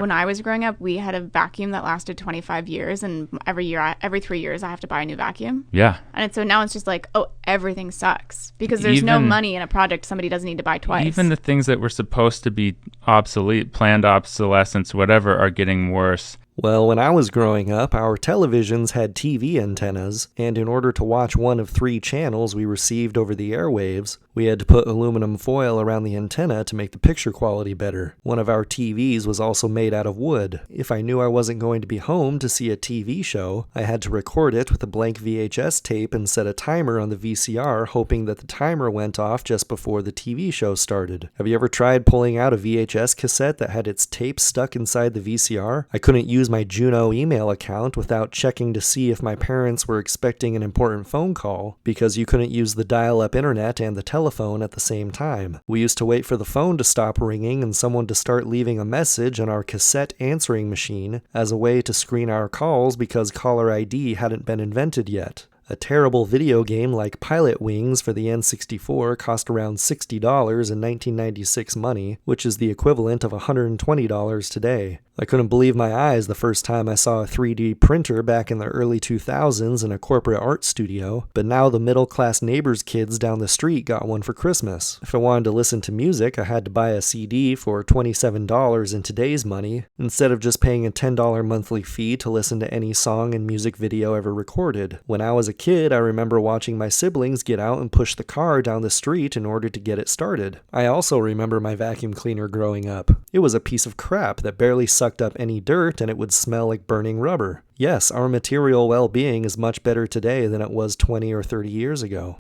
when I was growing up, we had a vacuum that lasted 25 years, and every 3 years, I have to buy a new vacuum. Yeah. And so now it's just like, oh, everything sucks because there's no money in a project somebody doesn't need to buy twice. Even the things that were supposed to be obsolete, planned obsolescence, whatever, are getting worse. Well, when I was growing up, our televisions had TV antennas, and in order to watch one of 3 channels we received over the airwaves, we had to put aluminum foil around the antenna to make the picture quality better. One of our TVs was also made out of wood. If I knew I wasn't going to be home to see a TV show, I had to record it with a blank VHS tape and set a timer on the VCR, hoping that the timer went off just before the TV show started. Have you ever tried pulling out a VHS cassette that had its tape stuck inside the VCR? I couldn't use my Juno email account without checking to see if my parents were expecting an important phone call, because you couldn't use the dial-up internet and the telephone at the same time. We used to wait for the phone to stop ringing and someone to start leaving a message on our cassette answering machine as a way to screen our calls because caller ID hadn't been invented yet. A terrible video game like Pilot Wings for the N64 cost around $60 in 1996 money, which is the equivalent of $120 today. I couldn't believe my eyes the first time I saw a 3D printer back in the early 2000s in a corporate art studio, but now the middle-class neighbors' kids down the street got one for Christmas. If I wanted to listen to music, I had to buy a CD for $27 in today's money, instead of just paying a $10 monthly fee to listen to any song and music video ever recorded. When I was a kid, I remember watching my siblings get out and push the car down the street in order to get it started. I also remember my vacuum cleaner growing up. It was a piece of crap that barely sucked up any dirt and it would smell like burning rubber. Yes, our material well-being is much better today than it was 20 or 30 years ago.